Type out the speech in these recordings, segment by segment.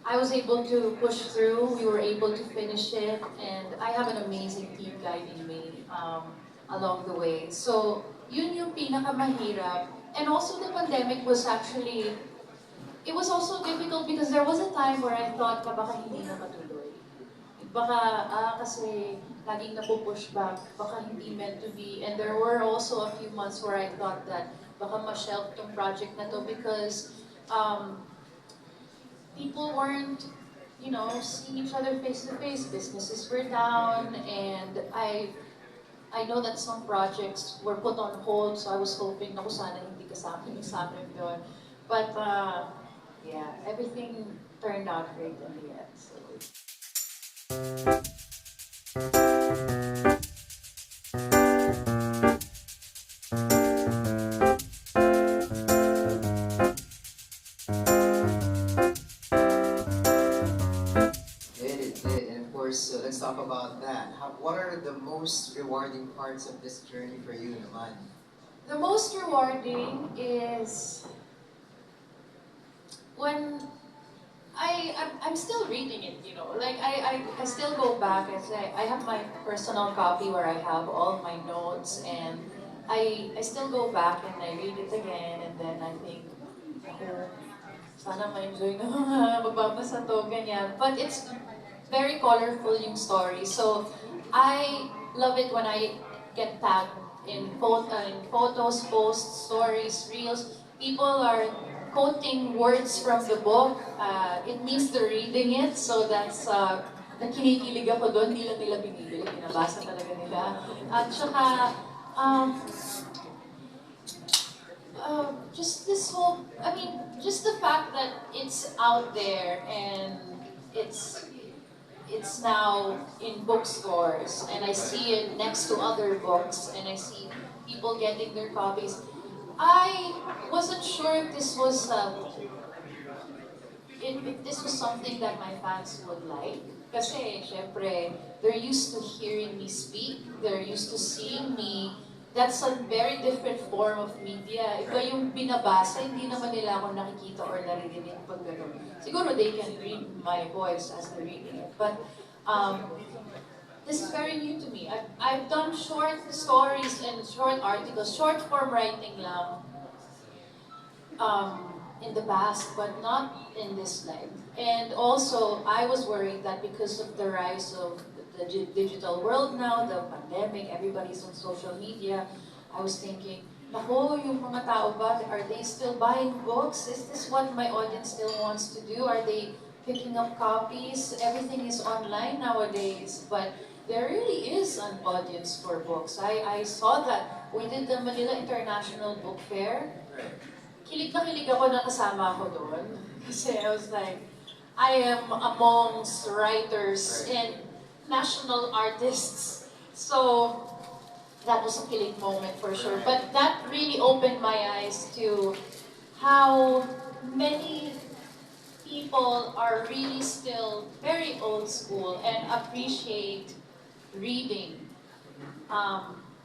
I was able to push through, we were able to finish it, and I have an amazing team guiding me along the way. So, yun yung pinakamahirap. And also the pandemic was actually, it was also difficult because there was a time where I thought na baka hindi na matuloy. Baka, kasi laging napupush back, baka hindi meant to be. And there were also a few months where I thought that baka ma-shelf tong project na to because people weren't, seeing each other face to face. Businesses were down, and I know that some projects were put on hold, so I was hoping na sana hindi sa akin yun. But yeah, everything turned out great in the end. So. It did. And of course, let's talk about that. What are the most rewarding parts of this journey for you, naman? The most rewarding is when I'm still reading it, Like I still go back and say I have my personal copy where I have all my notes, and I still go back and I read it again, and then I think, oh, sana ma-enjoy na mga magbabasa to, ganyan. But it's very colorful yung story. So I love it when I get tagged in photos, posts, stories, reels. People are quoting words from the book. It means they're reading it, so that's nakinikilig ako doon. Hindi lang nila binibili, binabasa talaga nila. At saka, um, just this whole, just the fact that it's out there and it's it's now in bookstores, and I see it next to other books, and I see people getting their copies. I wasn't sure if this was if this was something that my fans would like. Kasi, syempre, they're used to hearing me speak. They're used to seeing me. That's a very different form of media. Iba yung binabasa, hindi naman nila ako nakikita or naririnig pag gano'n. Siguro they can read my voice as they're reading it. But this is very new to me. I've done short stories and short articles, short form writing lang. In the past, but not in this life. And also, I was worried that because of the rise of the digital world now, the pandemic, everybody's on social media, I was thinking, nako, yung mga tao ba, are they still buying books? Is this what my audience still wants to do? Are they picking up copies? Everything is online nowadays, but there really is an audience for books. I saw that we did the Manila International Book Fair. Kilig na kilig ako na kasama ako doon. Kasi I was like, I am amongst writers and national artists. So, that was a kilig moment for sure. But that really opened my eyes to how many people are really still very old school and appreciate reading.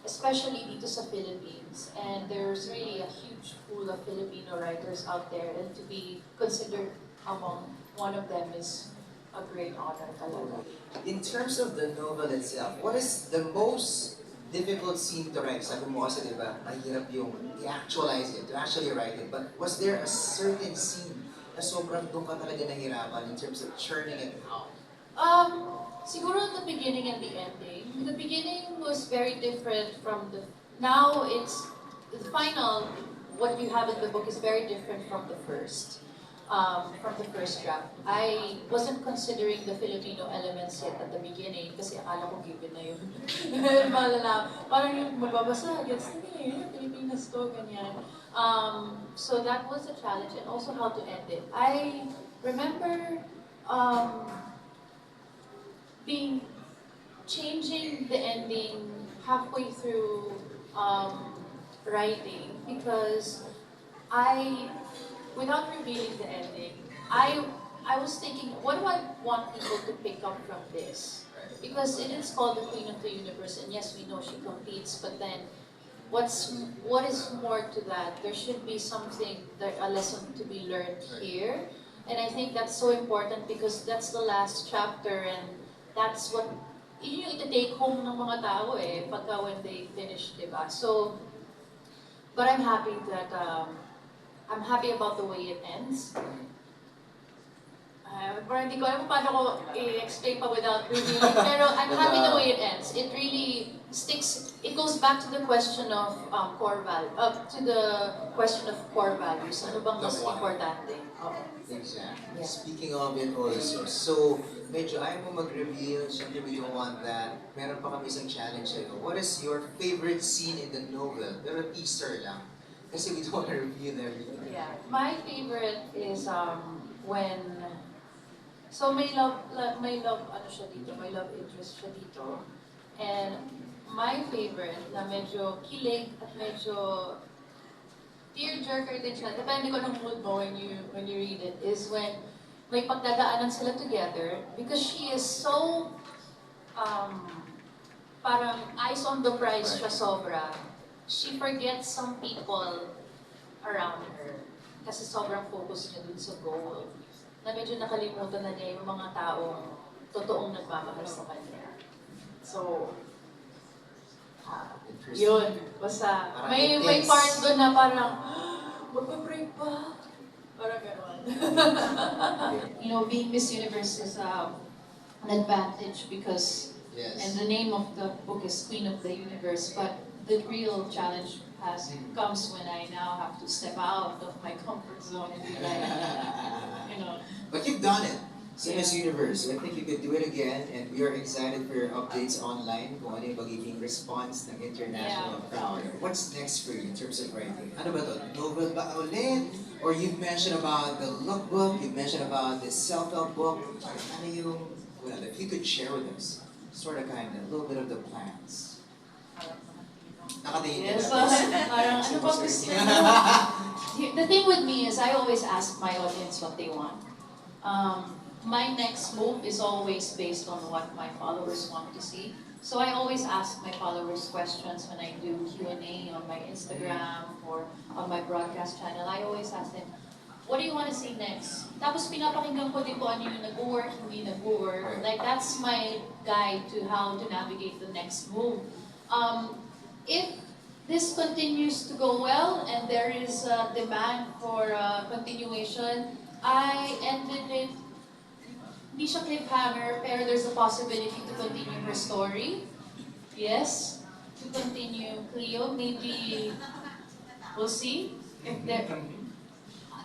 Especially dito sa Philippines. And there's really a huge pool of Filipino writers out there, and to be considered among one of them is a great honor talaga. In terms of the novel itself, what is the most difficult scene to write? Sabi mo kasi, di ba, mahirap yung i-actualize it, to actually write it. But was there a certain scene na sobrang doon ka talaga nahirapan in terms of churning it out? Siguro the beginning and the ending. The beginning was very different from the... Now it's... The final, what you have in the book is very different from the first. From the first draft. I wasn't considering the Filipino elements yet at the beginning kasi akala ko given na yun. Malala, parang yung magbabasa, gets na nila yun, Pilipinas to, ganyan. So that was a challenge, and also how to end it. I remember changing the ending halfway through writing because without revealing the ending, I was thinking, what do I want people to pick up from this? Because it is called the Queen of the Universe, and yes, we know she competes, but then what is more to that? There should be something, a lesson to be learned here. And I think that's so important because that's the last chapter and that's what yun yung ita-take home ng mga tao eh, pagka when they finish, diba? So, but I'm happy about the way it ends. Parang hindi ko alam kung paano ko i-explain pa without revealing, pero I'm happy the way it ends. It really sticks, it goes back to the question of core value, to the question of core values. Ano bang mas importante? Exactly. Yeah. Speaking of it also, so medyo ayaw mo mag-reveal, syempre we don't want that. Meron pa kami isang challenge sa'yo. What is your favorite scene in the novel? Pero teaser lang. Kasi we don't want to reveal everything. Yeah. My favorite is when so may love ano siya dito, may love interest siya dito. And my favorite na medyo kilig at medyo tearjerker din siya. Depende ko ng mood mo when you read it, is when may pagdadaanan sila together because she is so parang eyes on the prize siya sobra. She forgets some people around her kasi sobrang focus niya dun sa goal na medyo nakalimutan na niya yung mga taong totoong nagmamahal sa kanya. So, yun. Basta, may part doon na parang, magpa-break pa. Parang gano'n. You know, being Miss Universe is an advantage because, and the name of the book is Queen of the Universe, but the real challenge comes when I now have to step out of my comfort zone and be like, you know. But you've done it. So Miss Universe, I think you could do it again, and we are excited for your updates online kung ano yung magiging response ng international crowd. What's next for you in terms of writing? Ano ba to? Novel ba ulit? Or you've mentioned about the lookbook, you've mentioned about the self-help book. Ano yung, well, if you could share with us, sort of kind of, a little bit of the plans. Nakatingin yes, parang ano ba gusto The thing with me is I always ask my audience what they want. My next move is always based on what my followers want to see. So I always ask my followers questions when I do Q&A on my Instagram or on my broadcast channel. I always ask them, what do you want to see next? Tapos pinapakinggan ko din kung ano yung nag-work, hindi nag-work. Like that's my guide to how to navigate the next move. If this continues to go well and there is a demand for continuation, I ended it, hindi siya cliffhanger, pero there's a possibility to continue her story. Yes, to continue Cleo, maybe we'll see. If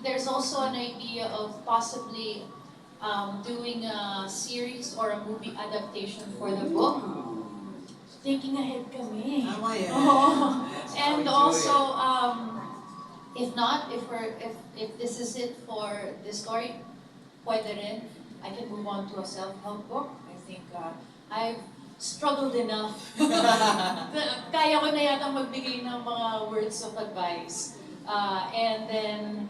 there's also an idea of possibly doing a series or a movie adaptation for the book. Thinking ahead kami. And also, if not, if this is it for this story, pwede rin, I can move on to a self-help book. I think I've struggled enough. Kaya ko na yata magbigay ng mga words of advice. And then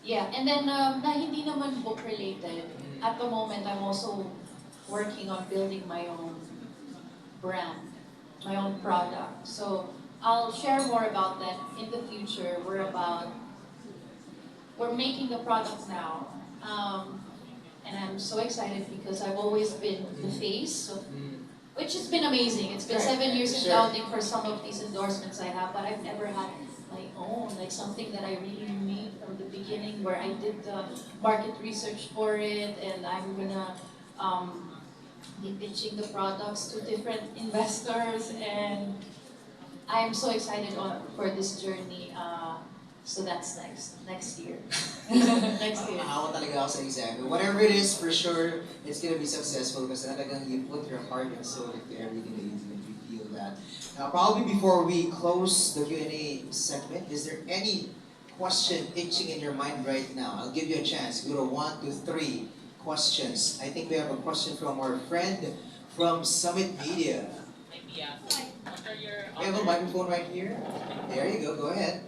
na hindi naman book related. At the moment, I'm also working on building my own brand, my own product. So I'll share more about that in the future. We're making the product now. And I'm so excited because I've always been the face of, which has been amazing. It's been 7 years in counting for some of these endorsements I have, but I've never had my own, like something that I really made from the beginning where I did the market research for it and I'm gonna be pitching the products to different investors and I'm so excited for this journey. So that's next year. Next year. Ako talaga ako sa exam. Whatever it is, for sure, it's gonna be successful because talagang you put your heart and soul into everything that you do and you feel that. Now, probably before we close the Q&A segment, is there any question itching in your mind right now? I'll give you a chance. Go to 1 to 3 questions. I think we have a question from our friend from Summit Media. We have a microphone right here. There you go. Go ahead.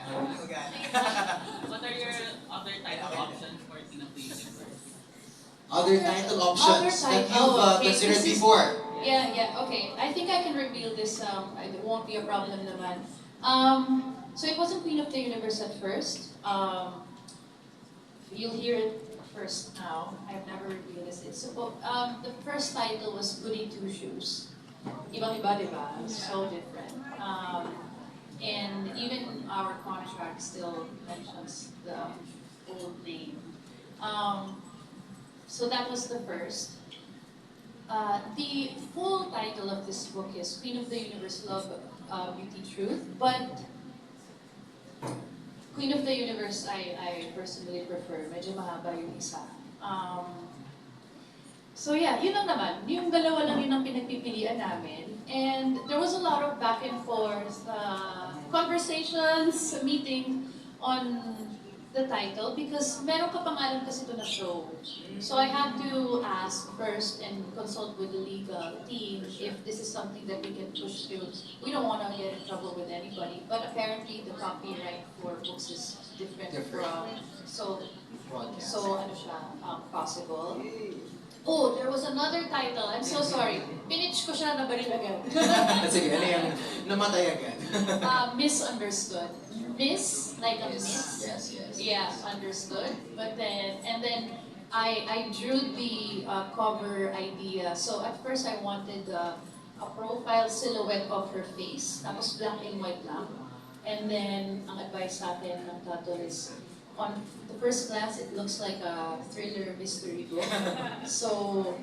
What are your other title options for Queen of the Universe? Other title options that you've considered before? Yeah, okay. I think I can reveal this. It won't be a problem naman. So it wasn't Queen of the Universe at first. you'll hear it first now. I've never reviewed this. The first title was Goody Two Shoes. Ibang-iba, diba? So different. And even our contract still mentions the old name. So that was the first. The full title of this book is Queen of the Universe, Love, Beauty, Truth, but Queen of the Universe, I personally prefer. Medyo mahaba yung isa. So yeah, yun lang naman. Yung dalawa lang yun ang pinagpipilian namin. And there was a lot of back and forth, conversations, meeting on the title because meron kapangalan kasi ito na show. So I had to ask first and consult with the legal team if this is something that we can push through. We don't want to get in trouble with anybody, but apparently the copyright for books is different. From so ano siya, possible. Oh, there was another title. I'm so sorry. Pinitch ko siya, nabaril agad. Sige, ano yung namatay agad? Misunderstood. Miss, like a miss. Yes. Yeah, understood. But then, I drew the cover idea. So at first I wanted a profile silhouette of her face. Tapos black and white lang. And then, ang advice sa akin ng title is, on the first glance, it looks like a thriller mystery book. So,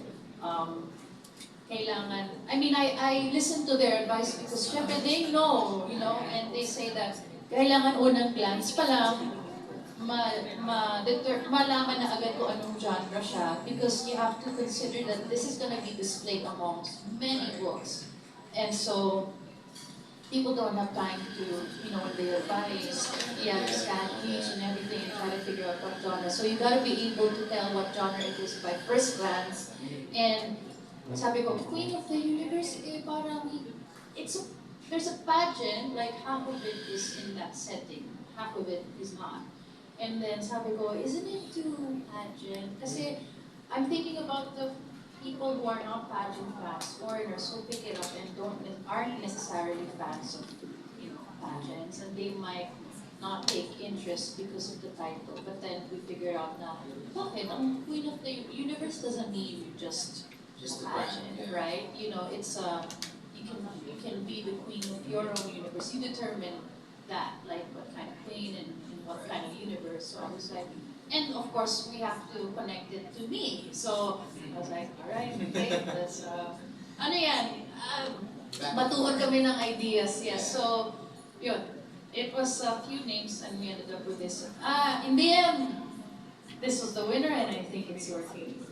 kailangan, I listen to their advice because syempre they know, and they say that kailangan unang glance pa lang, malaman na agad kung anong genre siya because you have to consider that this is going to be displayed amongst many books. And so, people don't have time to, when they are buying, you have to scan each and everything and try to figure out what genre. So you gotta be able to tell what genre it is by first glance. And sabi ko, Queen of the Universe, parang, there's a pageant, like half of it is in that setting, half of it is not. And then sabi ko, isn't it too pageant? Kasi I'm thinking about the people who are not pageant fans, foreigners who pick it up and aren't necessarily fans of pageants, and they might not take interest because of the title. But then we figure out na, bakit ang Queen of the Universe doesn't mean just a pageant, right? It's you can be the queen of your own universe. You determine that, like what kind of queen and what kind of universe. So I was like. And of course, we have to connect it to me. So I was like, all right, okay, let's, matuon kami ng ideas. Yes, so, yun. It was a few names and we ended up with this. In the end, this was the winner and I think it's your team.